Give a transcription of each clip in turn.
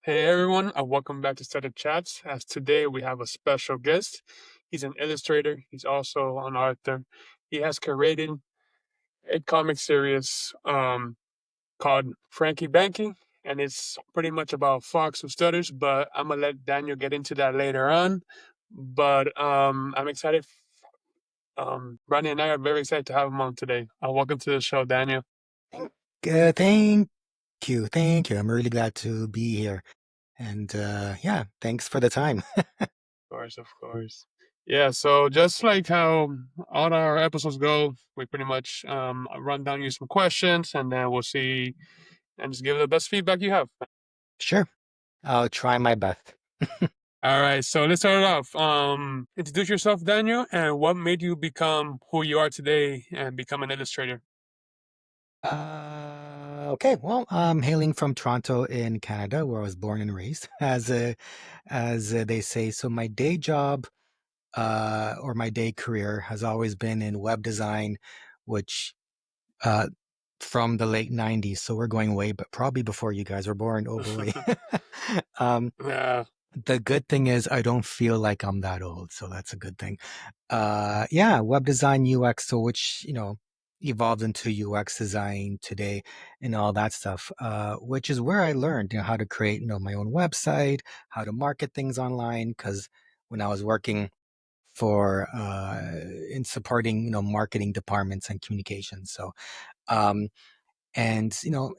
Hey everyone, and welcome back to Stutter Chats. As today we have a special guest. He's an illustrator. He's also an author. He has created a comic series called Frankie Banky, and it's pretty much about a fox who stutters. But I'm gonna let Daniel get into that later on. But I'm excited. Ronnie and I are very excited to have him on today. Welcome to the show, Daniel. Thank thank you. I'm really glad to be here. And yeah, thanks for the time. Course, of course. Yeah, so just like how all our episodes go, we pretty much run down you some questions and then we'll see and just give the best feedback you have. Sure, I'll try my best. All right, so let's start it off. Introduce yourself, Daniel, and what made you become who you are today and become an illustrator? Okay, well, I'm hailing from Toronto in Canada, where I was born and raised, as they say. So my day job, or my day career, has always been in web design, which uh, from the late '90s. So we're going way, but probably before you guys were born. Oh boy. um, Yeah. the good thing is I don't feel like I'm that old, so that's a good thing. Yeah, web design UX, so which, evolved into UX design today and all that stuff, which is where I learned, how to create, my own website, how to market things online. Because when I was working for in supporting, marketing departments and communications, so um, and,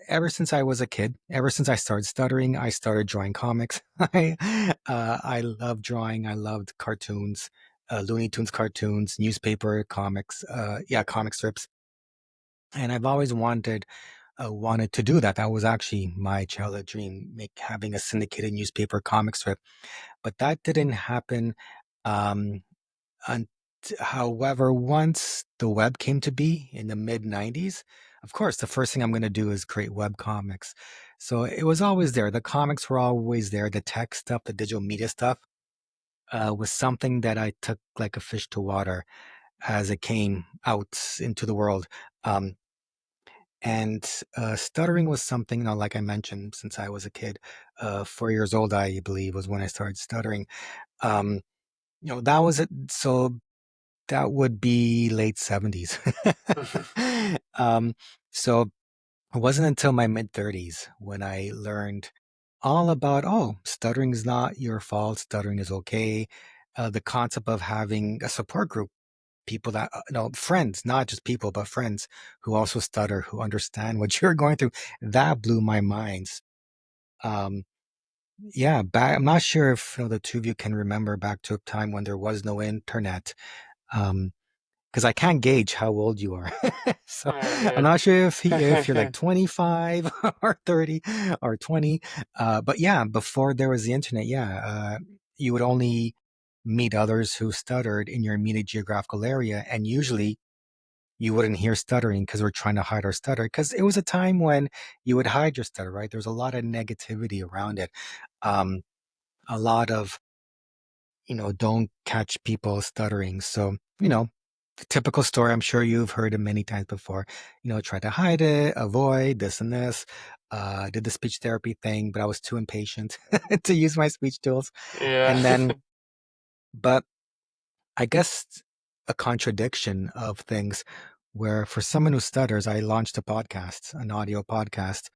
ever since I was a kid, ever since I started stuttering, I started drawing comics. I love drawing. I loved cartoons, Looney Tunes cartoons, newspaper comics, yeah, comic strips. And I've always wanted to do that. That was actually my childhood dream, having a syndicated newspaper comic strip. But that didn't happen. Um, and however, once the web came to be in the mid '90s, of course, the first thing I'm going to do is create web comics. So it was always there. The comics were always there. The tech stuff, the digital media stuff, was something that I took like a fish to water as it came out into the world. Um, and stuttering was something, like I mentioned, since I was a kid, 4 years old, I believe, was when I started stuttering. Um, that was it. So that would be late '70s. um, so it wasn't until my mid 30s when I learned all about, oh, stuttering is not your fault. Stuttering is okay. The concept of having a support group, people that, friends, not just people, but friends who also stutter, who understand what you're going through. That blew my mind. Um, yeah, I'm not sure if the two of you can remember back to a time when there was no internet. Um, because I can't gauge how old you are. So I'm Yeah, not sure if you're yeah. like 25 or 30 or 20. But yeah, before there was the internet, yeah, you would only meet others who stuttered in your immediate geographical area. And usually you wouldn't hear stuttering because we're trying to hide our stutter. Because it was a time when you would hide your stutter, right? There's a lot of negativity around it. Um, a lot of, don't catch people stuttering. So, the typical story, I'm sure you've heard it many times before, try to hide it, avoid this and this. Did the speech therapy thing, but I was too impatient to use my speech tools. Yeah. And then, but I guess a contradiction of things where for someone who stutters, I launched a podcast, an audio podcast.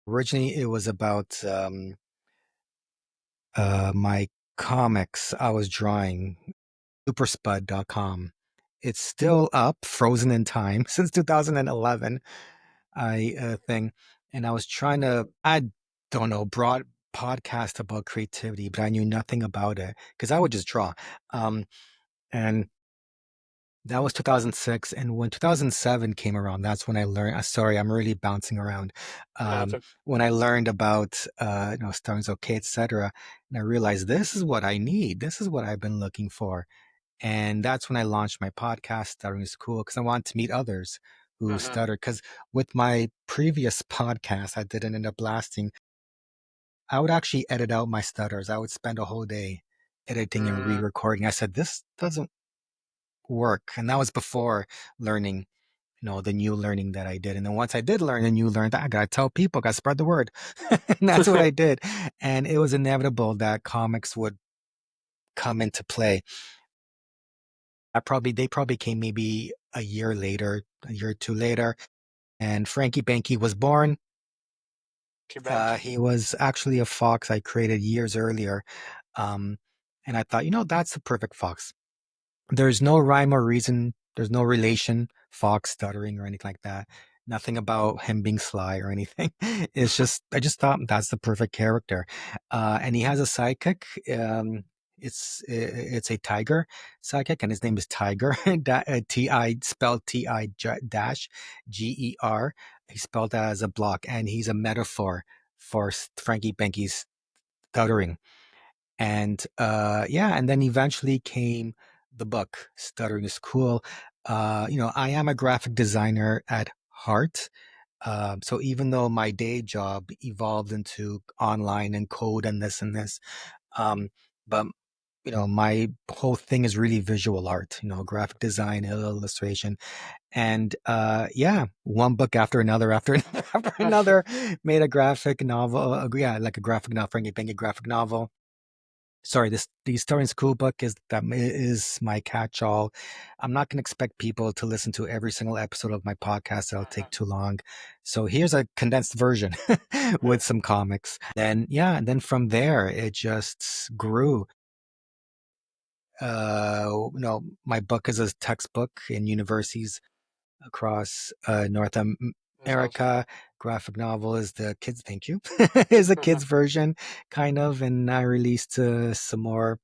Originally, it was about my comics I was drawing, superspud.com. It's still up, frozen in time since 2011. I thing, and I was trying to, I don't know, broad podcast about creativity, but I knew nothing about it because I would just draw. Um, and that was 2006. And when 2007 came around, that's when I learned. Sorry, I'm really bouncing around. That's a, When I learned about, Starring's okay, etc., and I realized this is what I need. This is what I've been looking for. And that's when I launched my podcast, Stuttering is Cool, because I wanted to meet others who mhm. stutter. Because with my previous podcast, I didn't end up lasting. I would actually edit out my stutters. I would spend a whole day editing and Mm, re-recording. I said, this doesn't work. And that was before learning. the new learning that I did. And then once I did learn the new learn, I gotta tell people, gotta spread the word. And that's what I did. And it was inevitable that comics would come into play. They probably came maybe a year later, a year or two later, and Frankie Banky was born. Frankie Banky. He was actually a fox I created years earlier. Um, and I thought, that's the perfect fox. There's no rhyme or reason. There's no relation, fox stuttering or anything like that. Nothing about him being sly or anything. I just thought that's the perfect character. And he has a sidekick. It's a tiger sidekick, and his name is Tiger. Ti spelled Ti dash Ger. He spelled that as a block, and he's a metaphor for Frankie Banky's stuttering. And yeah, and then eventually came the book, Stuttering is Cool. I am a graphic designer at heart. So even though my day job evolved into online and code and this, um, but my whole thing is really visual art, graphic design, illustration. And yeah, one book after another, after another, after another, made a graphic novel. Yeah, like a graphic novel, Frankie Banky graphic novel. Sorry, the Stuttering School book is my catch-all. I'm not going to expect people to listen to every single episode of my podcast. That'll take too long. So here's a condensed version with some comics. Then yeah, and then from there it just grew. My book is a textbook in universities across North That's awesome. America. Graphic novel is the kids. Thank you. Is a kids version, kind of, and I released some more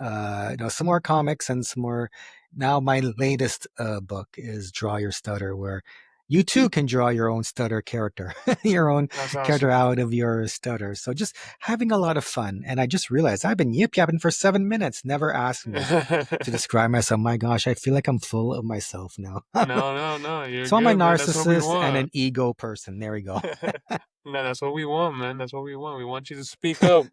some more comics and some more. Now, my latest book is Draw Your Stutter, where you too can draw your own stutter character, your own That's character awesome. out of your stutter. So just having a lot of fun. And I just realized I've been yip yapping for 7 minutes, never asked me to describe myself. My gosh, I feel like I'm full of myself now. No, no, no. You're So I'm a good, man. That's what we narcissist and want. an ego person. There we go. No, that's what we want, man. That's what we want. We want you to speak up.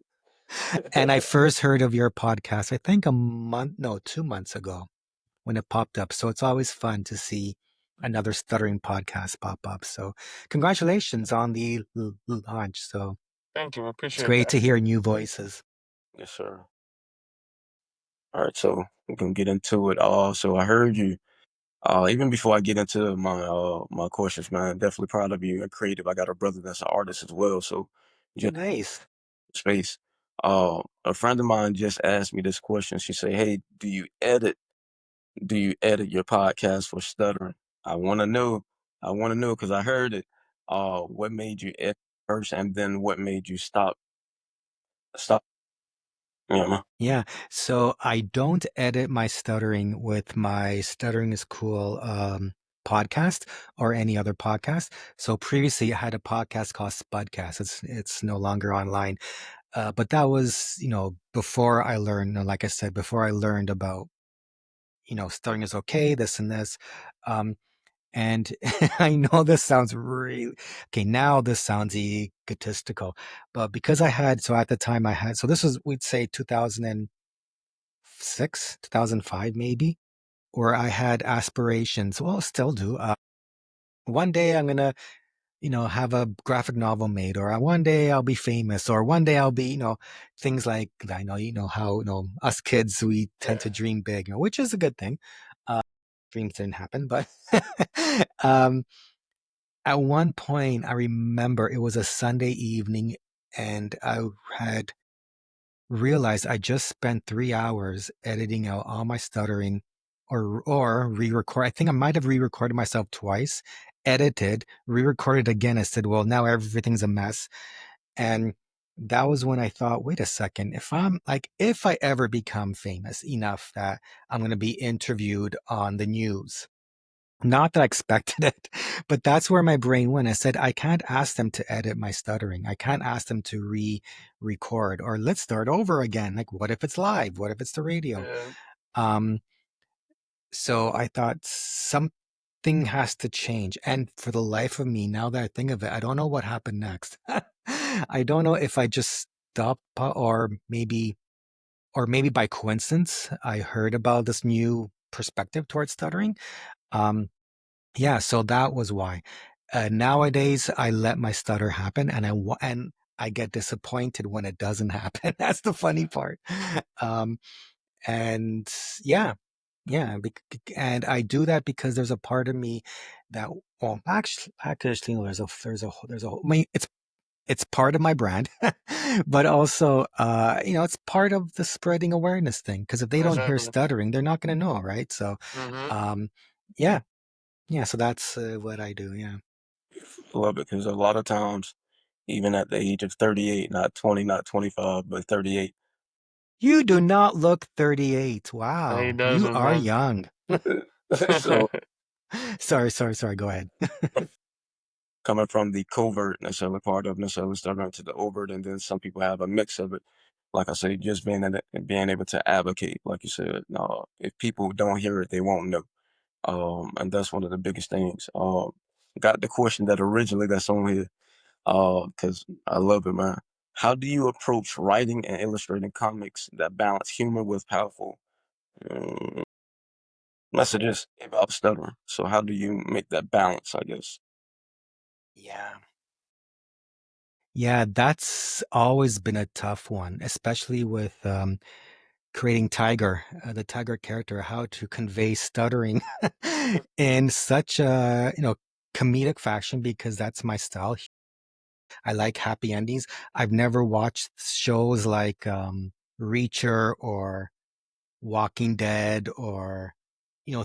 And I first heard of your podcast, I think a month, no, 2 months ago when it popped up. So it's always fun to see another stuttering podcast pop up. So congratulations on the launch. So Thank you. I it's appreciate great that. to hear new voices. Yes, sir. All right, so we can get into it. So I heard you. Even before I get into my questions, man, definitely proud of you and creative. I got a brother that's an artist as well, so Oh, just nice. space. A friend of mine just asked me this question. She said, "Hey, do you edit? Do you edit your podcast for stuttering?" I want to know. I want to know because I heard it. What made you edit first, and then what made you stop? Yeah, Yeah. So I don't edit my stuttering with my Stuttering is Cool podcast or any other podcast. So previously I had a podcast called Spudcast. It's no longer online. But that was, before I learned, like I said, before I learned about, stuttering is okay, this and this. Um, and I know this sounds really okay. Now this sounds egotistical, but because so at the time so this was, we'd say 2006, 2005, maybe, where I had aspirations. Well, still do. One day I'm going to, have a graphic novel made, or one day I'll be famous, or one day I'll be, things like, I know, how, us kids, we tend Yeah. to dream big, which is a good thing. Dreams didn't happen, but, um, at one point, I remember it was a Sunday evening, and I had realized I just spent 3 hours editing out all my stuttering, or re-record. I think I might have re-recorded myself twice, edited, re-recorded again. I said, well, now everything's a mess. And that was when I thought, wait a second, if I ever become famous enough that I'm going to be interviewed on the news, not that I expected it, but that's where my brain went. I said, I can't ask them to edit my stuttering. I can't ask them to record, or let's start over again. Like, what if it's live? What if it's the radio? Yeah. Um, so I thought something has to change. And for the life of me, now that I think of it, I don't know what happened next. I don't know if I just stopped, or maybe by coincidence, I heard about this new perspective towards stuttering. Um, Yeah, so that was why. Nowadays, I let my stutter happen, and I get disappointed when it doesn't happen. That's the funny part. Um, and yeah, yeah, and I do that because there's a part of me that, well, actually, I mean, it's part of my brand, but also, it's part of the spreading awareness thing. Because if they don't hear Exactly. stuttering, they're not going to know, right? So, Hmm. um, yeah, yeah. So that's what I do. Yeah. Love it because a lot of times, even at the age of 38, not 20, not 25, but 38. You do not look 38. He Wow, you doesn't, are man. young. So Sorry. Go ahead. coming from the covert necessarily part of necessarily stuttering to the overt, and then some people have a mix of it. Like I say, just being able to advocate, like you said. If people don't hear it, they won't know. And that's one of the biggest things. Got the question that originally that's on here, because I love it, man. How do you approach writing and illustrating comics that balance humor with powerful mm, messages about stuttering? So how do you make that balance, I guess? Yeah. Yeah, that's always been a tough one, especially with creating Tiger, the Tiger character, how to convey stuttering in such a, comedic fashion because that's my style. I like happy endings. I've never watched shows like Reacher or Walking Dead or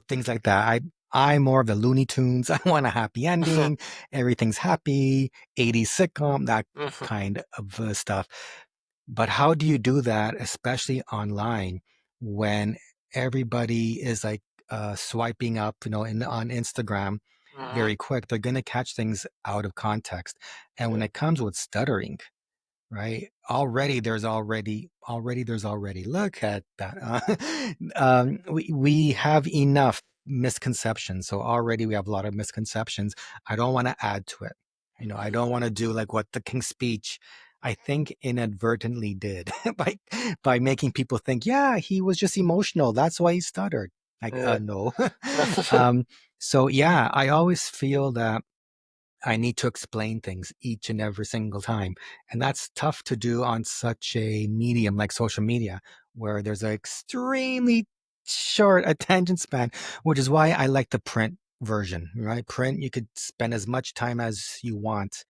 things like that. I'm more of the Looney Tunes. I want a happy ending. Everything's happy. 80s sitcom, that kind of stuff. But how do you do that, especially online, when everybody is like swiping up, on Instagram Hmm. very quick? They're going to catch things out of context. And when Yeah. it comes with stuttering, right? Already there's already look at that. We have enough misconceptions. So already we have a lot of misconceptions. I don't want to add to it. I don't want to do like what the King's Speech, I think, inadvertently did by making people think, yeah, he was just emotional. That's why he stuttered. Like, Yeah. no. um, so yeah, I always feel that I need to explain things each and every single time. And that's tough to do on such a medium like social media, where there's an extremely short attention span, which is why I like the print version, right? Print, you could spend as much time as you want,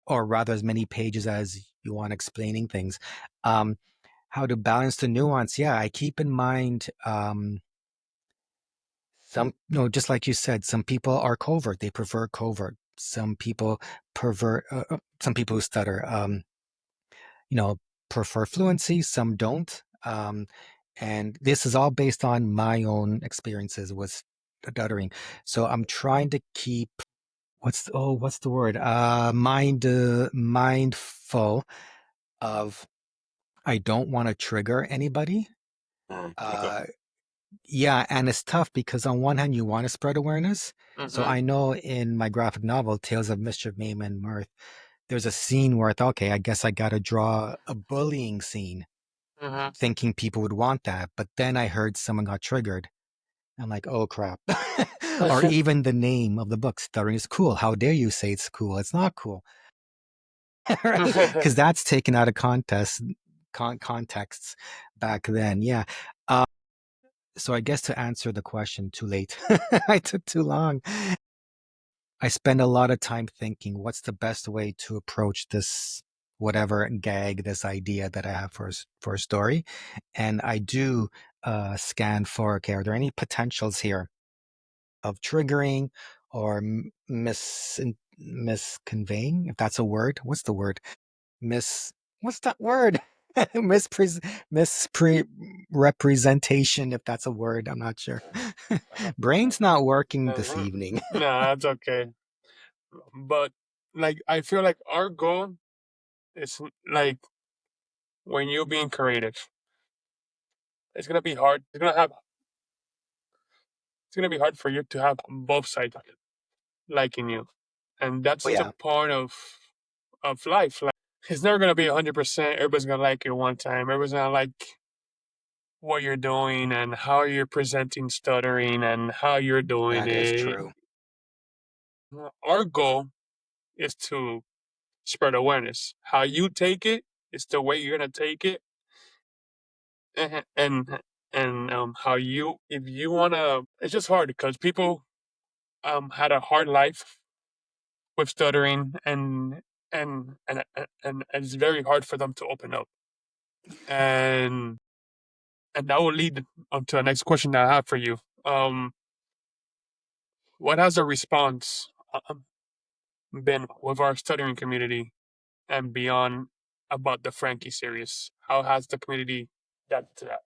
or rather, as many pages as you want explaining things. Um, how to balance the nuance? Yeah, I keep in mind. Some, no, just like you said, some people are covert. They prefer covert. Some people some people who stutter, you know, prefer fluency. Some don't. And this is all based on my own experiences with stuttering. So I'm trying to keep what's the word? Mindful of. I don't want to trigger anybody. Okay. Uh, Yeah, and it's tough because on one hand you want to spread awareness. So Hmm. I know in my graphic novel, Tales of Mischief, Mayhem, and Mirth, there's a scene where I thought, okay, I guess I got to draw a bullying scene, Hmm. thinking people would want that. But then I heard someone got triggered. I'm like, oh crap. Or even the name of the book, Stuttering is Cool. How dare you say it's cool? It's not cool. Right? Because that's taken out of contexts back then. Yeah. So I guess to answer the question, too late. I took too long. I spend a lot of time thinking what's the best way to approach this whatever gag, this idea that I have for a story, and I do scan for, okay, are there any potentials here of triggering or misconveying, if that's a word? What's the word? Miss what's that word? Misrepresentation, if that's a word. I'm not sure. Brain's not working this Mhm. evening. Nah, that's okay. But like, I feel like our goal is like when you're being creative, it's gonna be hard. It's gonna be hard for you to have both sides liking you, and Oh that's the yeah, part of life. Like, it's never gonna be 100%. Everybody's gonna like you one time. Everybody's gonna like what you're doing and how you're presenting stuttering and how you're doing that is it. true. Our goal is to spread awareness. How you take it is the way you're gonna take it, and how you, if you wanna, it's just hard because people had a hard life with stuttering, and it's very hard for them to open up, and that will lead to the next question that I have for you. What has the response been with our stuttering community and beyond about the Frankie series? How has the community adapted to that?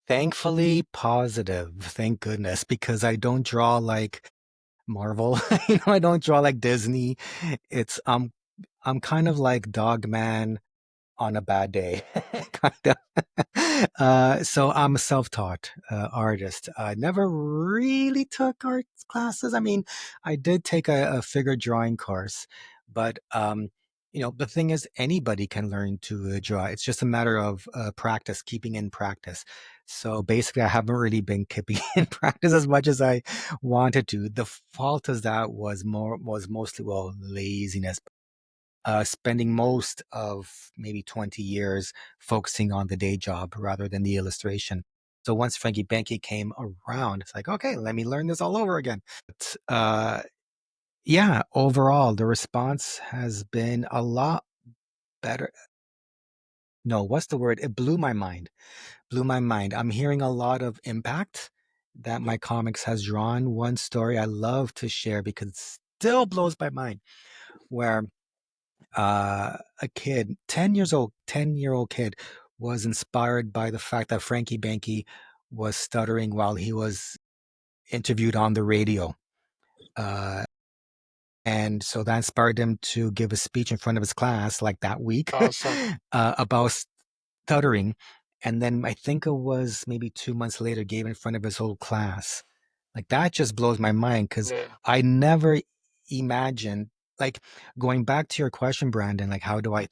Thankfully, positive. Thank goodness, because I don't draw like Marvel. I don't draw like Disney. It's I'm kind of like Dog Man on a bad day, kind of. So I'm a self-taught artist. I never really took art classes. I mean, I did take a figure drawing course, but the thing is, anybody can learn to draw. It's just a matter of practice, keeping in practice. So basically, I haven't really been keeping in practice as much as I wanted to. The fault is that was mostly, well, laziness, spending most of maybe 20 years focusing on the day job rather than the illustration. So once Frankie Banky came around, it's like, okay, let me learn this all over again. But, yeah, overall, the response has been a lot better. No, what's the word? It blew my mind. Blew my mind. I'm hearing a lot of impact that my comics has drawn. One story I love to share because it still blows my mind, where a kid, 10-year-old kid, was inspired by the fact that Frankie Banky was stuttering while he was interviewed on the radio. And so that inspired him to give a speech in front of his class like that week Awesome. about stuttering. And then I think it was maybe 2 months later, gave it in front of his whole class. Like that just blows my mind because Yeah. I never imagined, like, going back to your question, Brandon, like how do I,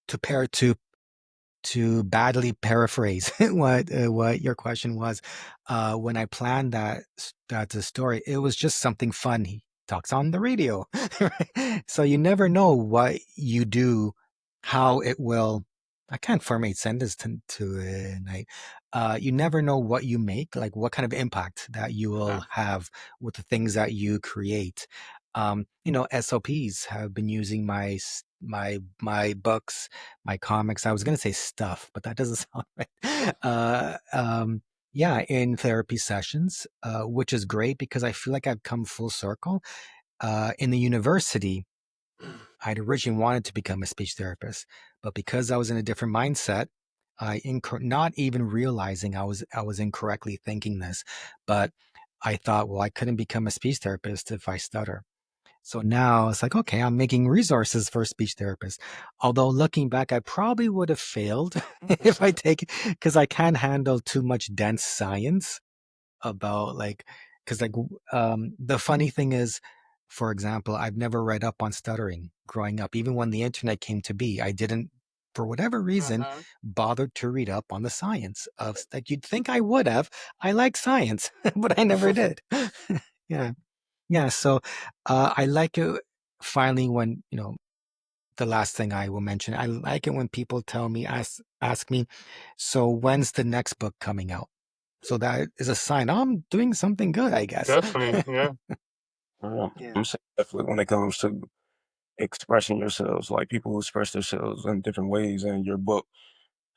to pair to badly paraphrase what your question was, when I planned that's a story, it was just something fun. He talks on the radio, right? So you never know what you do, how it will. I can't formate sentence tonight. You never know what you make, like what kind of impact that you will have with the things that you create. SOPs have been using my books, my comics. I was going to say stuff, but that doesn't sound right. Yeah, in therapy sessions, which is great because I feel like I've come full circle. In the university, I'd originally wanted to become a speech therapist, but because I was in a different mindset, not even realizing I was incorrectly thinking this, but I thought, well, I couldn't become a speech therapist if I stutter. So now it's like, okay, I'm making resources for a speech therapist. Although looking back, I probably would have failed if I take, because I can't handle too much dense science about like, because like, the funny thing is, for example, I've never read up on stuttering growing up. Even when the internet came to be, I didn't, for whatever reason, bother to read up on the science of, like, you'd think I would have. I like science, but I never did. Yeah. Yeah, so I like it finally when, the last thing I will mention, I like it when people tell me, ask me, so when's the next book coming out? So that is a sign I'm doing something good, I guess. Definitely. Yeah. Yeah. I'm saying definitely when it comes to expressing yourselves, like people who express themselves in different ways, and your book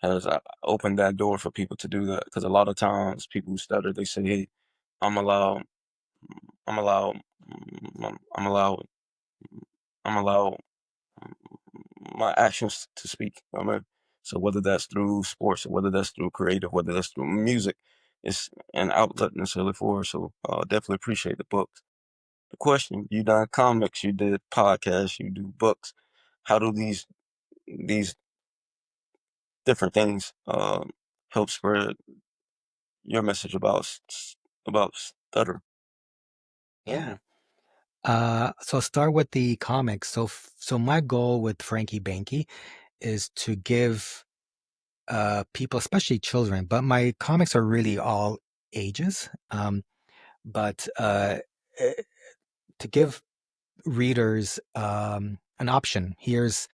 has opened that door for people to do that. Because a lot of times people who stutter, they say, "Hey, I'm allowed, I'm allowed, I'm allowed, I'm allowed my actions to speak." I mean, so whether that's through sports, or whether that's through creative, whether that's through music, it's an outlet necessarily for us. So definitely appreciate the books. The question: you done comics, you did podcasts, you do books. How do these different things help spread your message about stutter? Yeah. So I'll start with the comics. So my goal with Frankie Banky is to give people, especially children, but my comics are really all ages. But to give readers an option. Here's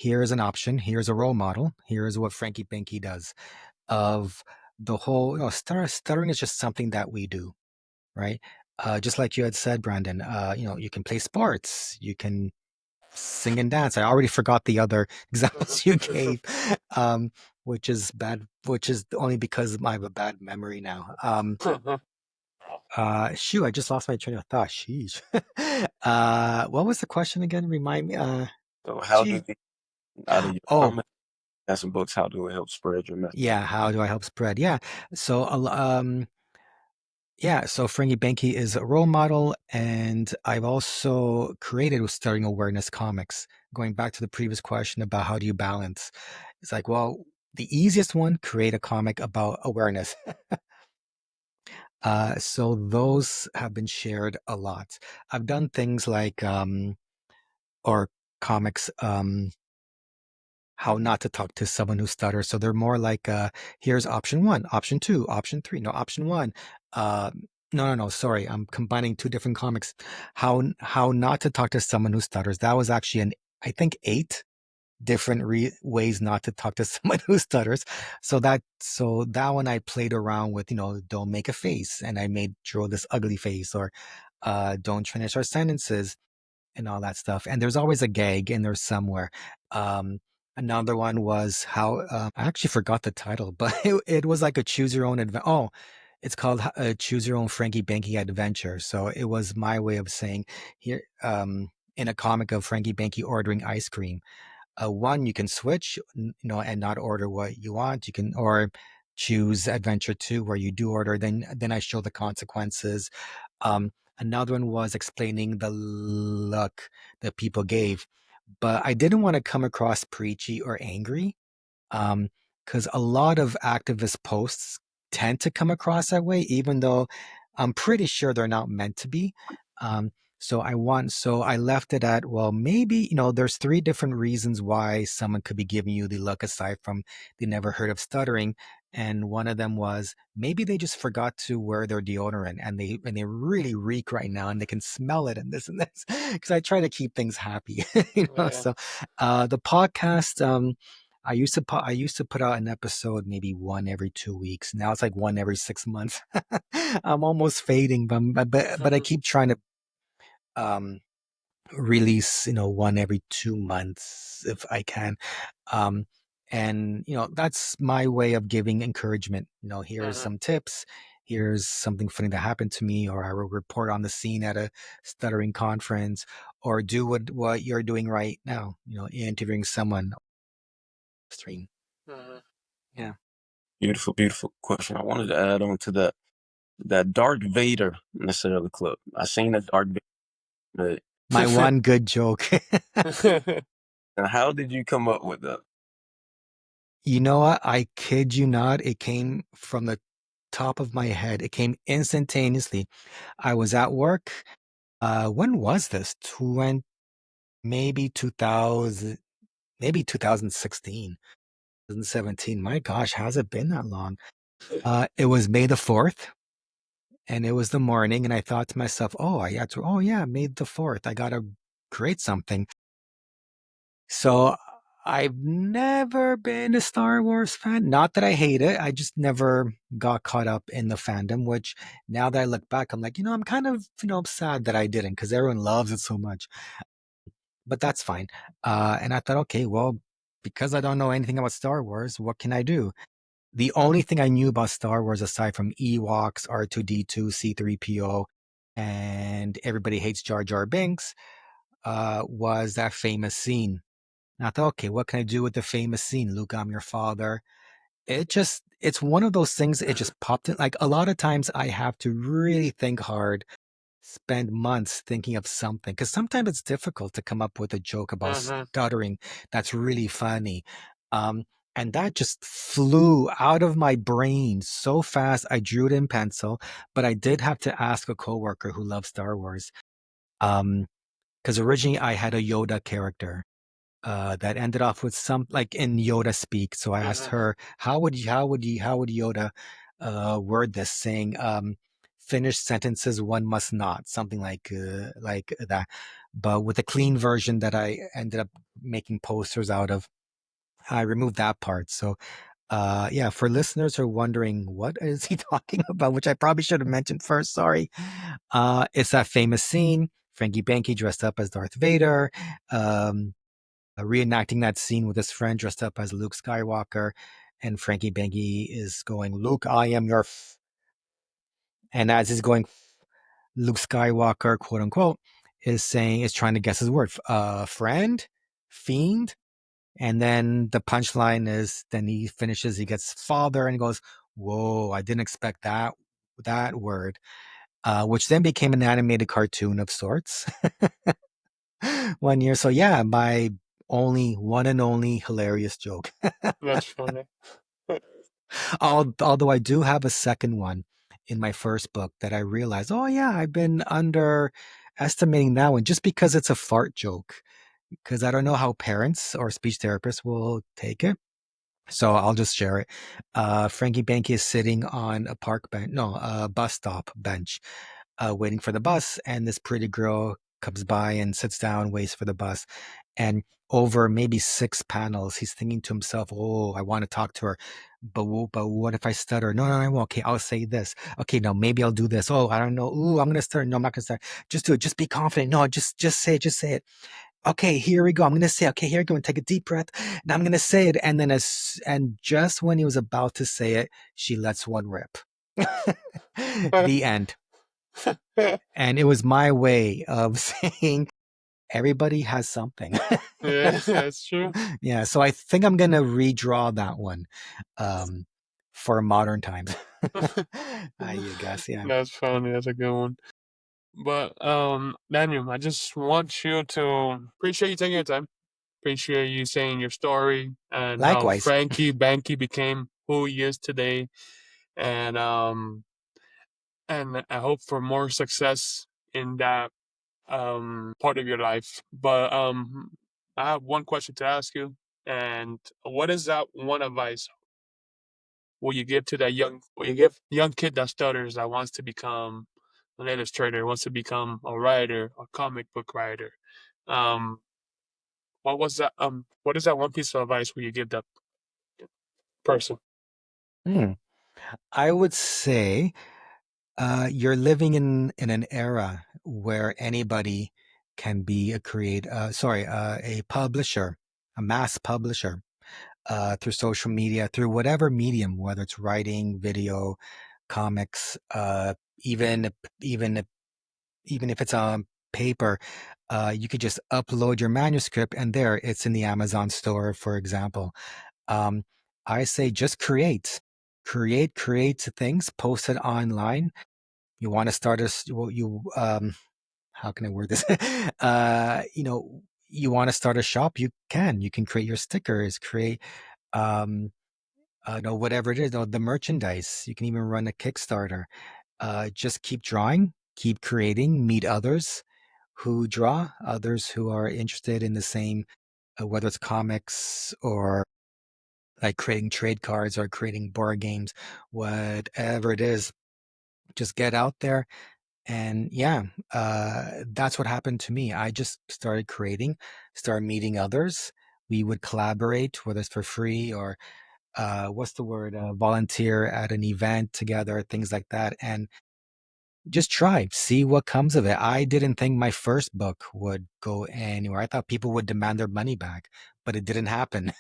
an option. Here's a role model. Here's what Frankie Banky does. Of the whole, stuttering is just something that we do, right? Just like you had said, Brandon. You can play sports. You can sing and dance. I already forgot the other examples you gave, which is bad. Which is only because I have a bad memory now. Shoot, I just lost my train of thought. Sheesh. What was the question again? Remind me. So how do Gee. the out of your Oh, comments and some books, how do it help spread your message? yeah. How do I help spread? Yeah. So, yeah. So Frankie Banky is a role model, and I've also created with Starting Awareness Comics. Going back to the previous question about how do you balance, it's like, well, the easiest one, create a comic about awareness. So those have been shared a lot. I've done things like or comics, how not to talk to someone who stutters. So they're more like, here's option one, option two, option three. No, option one. Uh, no. Sorry, I'm combining two different comics. How not to talk to someone who stutters. That was actually I think 8 different ways not to talk to someone who stutters. So that one I played around with, don't make a face, and I made draw this ugly face, or don't finish our sentences, and all that stuff. And there's always a gag in there somewhere. Um, Another one was how, I actually forgot the title, but it was like a choose your own adventure. Oh, it's called Choose Your Own Frankie Banky Adventure. So it was my way of saying here, in a comic of Frankie Banky ordering ice cream. One, you can switch, and not order what you want. You can, or choose adventure two, where you do order. Then I show the consequences. Another one was explaining the look that people gave, but I didn't want to come across preachy or angry, because a lot of activist posts tend to come across that way, even though I'm pretty sure they're not meant to be. Um, so I left it at, well, maybe, there's 3 different reasons why someone could be giving you the look, aside from they never heard of stuttering. And one of them was maybe they just forgot to wear their deodorant, and they really reek right now, and they can smell it, and this and this. Because I try to keep things happy, Yeah. So the podcast, I used to put out an episode maybe one every 2 weeks. Now it's like one every 6 months. I'm almost fading, but I keep trying to um, release, one every 2 months if I can. Um, and that's my way of giving encouragement. Here's Mhm. some tips. Here's something funny that happened to me, or I will report on the scene at a stuttering conference, or do what you're doing right now. Interviewing someone stream. Mhm. Yeah. Beautiful, beautiful question. I wanted to add on to that Darth Vader necessarily clip. I seen that Darth Vader. My one good joke. And how did you come up with that? You know what? I kid you not. It came from the top of my head. It came instantaneously. I was at work. When was this? Maybe 2000, maybe 2016, 2017. My gosh, how's it been that long? It was May the 4th, and it was the morning, and I thought to myself, oh yeah, May the 4th. I gotta create something. So I've never been a Star Wars fan. Not that I hate it. I just never got caught up in the fandom, which now that I look back, I'm like, I'm kind of, sad that I didn't, because everyone loves it so much. But that's fine. And I thought, okay, well, because I don't know anything about Star Wars, what can I do? The only thing I knew about Star Wars, aside from Ewoks, R2D2, C3PO, and Everybody Hates Jar Jar Binks, was that famous scene. And I thought, okay, what can I do with the famous scene? Luke, I'm your father. It's one of those things, it just popped in. Like, a lot of times I have to really think hard, spend months thinking of something, because sometimes it's difficult to come up with a joke about Mhm. stuttering that's really funny. Um, and that just flew out of my brain so fast. I drew it in pencil, but I did have to ask a coworker who loves Star Wars. Because originally I had a Yoda character that ended off with some, like, in Yoda speak. So I asked Mhm. her, how would Yoda word this, saying, finish sentences one must not, something like that. But with a clean version that I ended up making posters out of, I removed that part. So yeah, for listeners who are wondering what is he talking about, which I probably should have mentioned first, sorry. It's that famous scene, Frankie Banky dressed up as Darth Vader, um, reenacting that scene with his friend dressed up as Luke Skywalker, and Frankie Banky is going, Luke, I am your and as he's going, Luke Skywalker, quote unquote, is trying to guess his word, friend, fiend. And then the punchline is, then he finishes, he gets father and he goes, whoa, I didn't expect that word, which then became an animated cartoon of sorts one year. So yeah, my only one and only hilarious joke. That's funny. Although I do have a second one in my first book that I realized, oh yeah, I've been underestimating that one just because it's a fart joke. Because I don't know how parents or speech therapists will take it. So I'll just share it. Frankie Banky is sitting on a park bench, no, a bus stop bench, waiting for the bus, and this pretty girl comes by and sits down, waits for the bus, and over maybe 6 panels, he's thinking to himself, "Oh, I want to talk to her, but what if I stutter? No, no, I won't. Okay, I'll say this. Okay, no, maybe I'll do this. Oh, I don't know. Ooh, I'm gonna stutter. No, I'm not gonna stutter. Just do it. Just be confident. No, just say it. Just say it. Okay, here we go. I'm gonna say, okay, here we go, and take a deep breath, and I'm gonna say it. And then and just when he was about to say it, she lets one rip. The end. And it was my way of saying everybody has something. Yeah, that's true. Yeah, so I think I'm gonna redraw that one for modern times. I guess, yeah. That's funny. That's a good one. But Daniel, I just want you to appreciate you taking your time. Appreciate you saying your story and how Likewise. Frankie Banky became who he is today. And I hope for more success in that part of your life. But I have one question to ask you. And what is that one advice will you give to that will you give young kid that stutters that wants to become an illustrator, wants to become a writer, a comic book writer? Um, what is that one piece of advice will you give that person? Hmm. I would say you're living in an era where anybody can be a publisher, a mass publisher, through social media, through whatever medium, whether it's writing, video, comics, even even even if it's on paper, you could just upload your manuscript, and there it's in the Amazon store, for example. Um, I say just create things, post it online. You want to start how can I word this? You want to start a shop, you can create your stickers, create um no, whatever it is, no, the merchandise. You can even run a Kickstarter. Just keep drawing, keep creating, meet others who draw, others who are interested in the same, whether it's comics or like creating trade cards or creating board games, whatever it is. Just get out there. And yeah, that's what happened to me. I just started creating, started meeting others. We would collaborate, whether it's for free or what's the word, volunteer at an event together, things like that. And just try, see what comes of it. I didn't think my first book would go anywhere. I thought people would demand their money back, but it didn't happen.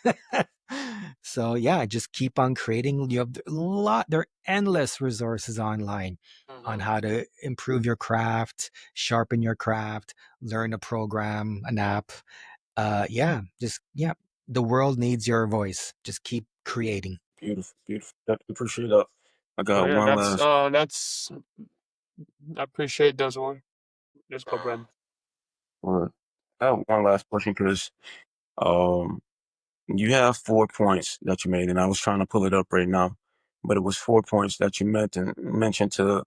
So yeah, just keep on creating. You have there are endless resources online on Mhm. how to improve your craft, sharpen your craft, learn a program, an app. Yeah, the world needs your voice. Just keep creating. Beautiful, beautiful. Definitely appreciate that. I Oh got yeah, one last. that's I appreciate those one. Let's go, Brandon. Well, I have one last question because um, you have 4 points that you made, and I was trying to pull it up right now, but it was 4 points that you mentioned to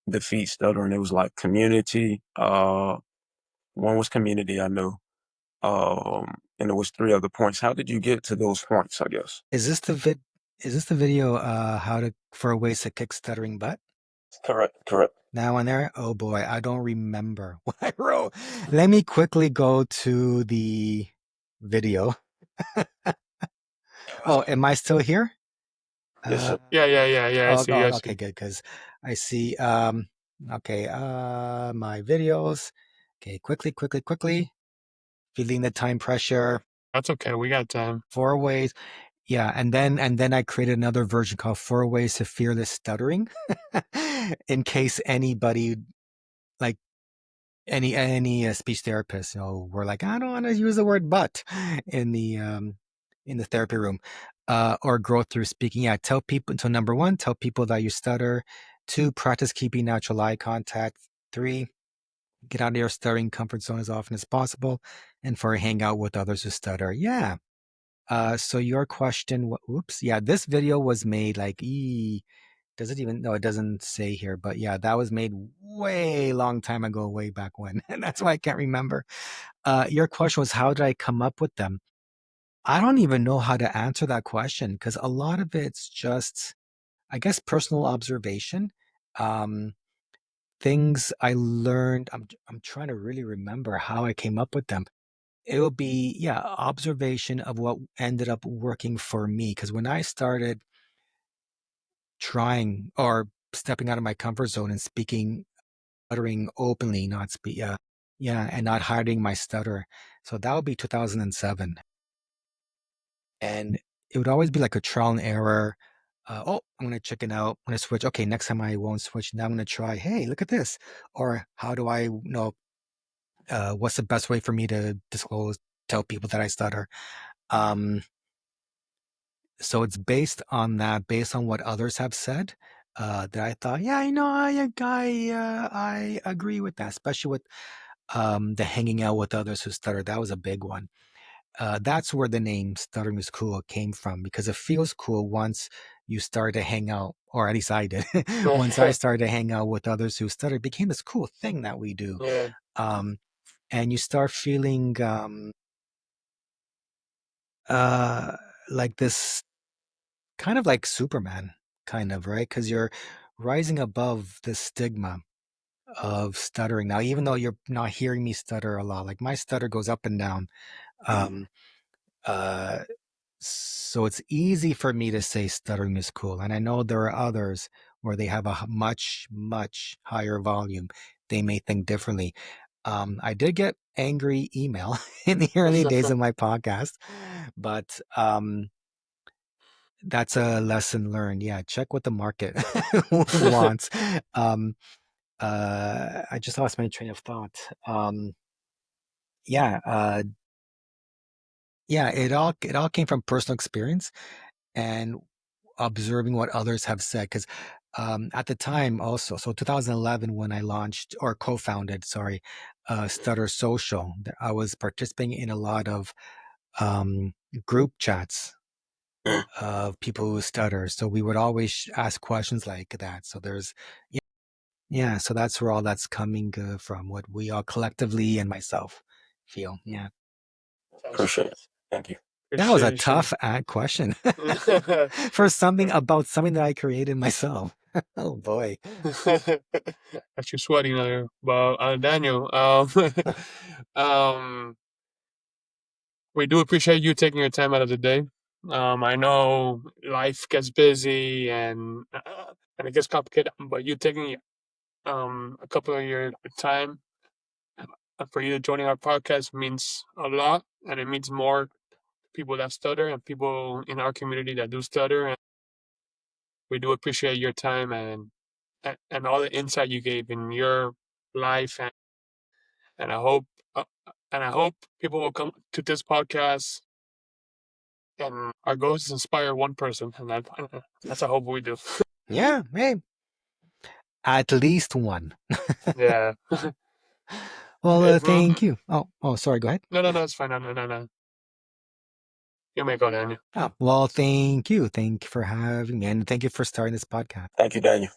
defeat stuttering. It was like community. One was community, I know. And it was three other points. How did you get to those points? I guess. Is this the vid? Is this the video? How to for ways to kick stuttering butt? Correct. Now on there? Oh boy, I don't remember what I wrote. Let me quickly go to the video. Oh, am I still here? Yes, sir. Yeah. I Oh, see. oh, I see. okay, good, because I see okay, my videos. Okay, quickly. Feeling the time pressure. That's okay. We got time. 4 ways. Yeah, and then I created another version called 4 Ways to Fearless Stuttering. In case anybody like any speech therapist, were like, I don't want to use the word but in the therapy room, or growth through speaking. Yeah, tell people. So number 1, tell people that you stutter. 2, practice keeping natural eye contact. 3, get out of your stuttering comfort zone as often as possible. And 4, hang out with others who stutter. Yeah. So your question, whoops, yeah, this video was made like, does it even, no, it doesn't say here, but yeah, that was made way long time ago, way back when. And that's why I can't remember. Your question was, how did I come up with them? I don't even know how to answer that question because a lot of it's just, I guess, personal observation. Um, Things I learned. I'm trying to really remember how I came up with them. It'll be, yeah, observation of what ended up working for me. Because when I started trying or stepping out of my comfort zone and speaking, uttering openly, not speak, yeah, and not hiding my stutter. So that would be 2007. And it would always be like a trial and error. Oh, I'm going to chicken out. I'm going to switch. Okay, next time I won't switch. Now I'm going to try, hey, look at this. Or how do I know what's the best way for me to tell people that I stutter? Um, so it's based on that, based on what others have said, that I thought, yeah, I agree with that, especially with the hanging out with others who stutter. That was a big one. That's where the name Stuttering is Cool came from because it feels cool once you start to hang out, or at least I did. Once I started to hang out with others who stutter, it became this cool thing that we do. Yeah. Um, and you start feeling like this kind of like Superman, kind of, right? Because you're rising above the stigma of stuttering. Now, even though you're not hearing me stutter a lot, like my stutter goes up and down. Um, uh, so it's easy for me to say stuttering is cool. And I know there are others where they have a much higher volume. They may think differently. I did get angry email in the early days of my podcast, but that's a lesson learned. Yeah, check what the market wants. Um, I just lost my train of thought. Yeah, yeah, it all came from personal experience and observing what others have said. Because at the time, also, so 2011 when I launched or co-founded, sorry, Stutter Social, I was participating in a lot of um, group chats of people who stutter. So we would always ask questions like that. So yeah, so that's where all that's coming from, what we all collectively and myself feel. Yeah. Appreciate it. Thank you. That was a Appreciation. tough question for something about something that I created myself. Oh boy. Got you sweating there. Well, Daniel, um, we do appreciate you taking your time out of the day. I know life gets busy and it gets complicated, but you taking a couple of your time for you joining our podcast means a lot, and it means more to people that stutter and people in our community that do stutter. And we do appreciate your time and all the insight you gave in your life, and I hope uh, and I hope people will come to this podcast. And our goal is to inspire one person, and that's a hope we do. Yeah, hey, at least one. Yeah. Well, If thank you. Oh, sorry. Go ahead. no, it's fine. No. You may go, Daniel. Oh, well, thank you. Thank you for having me, and thank you for starting this podcast. Thank you, Daniel.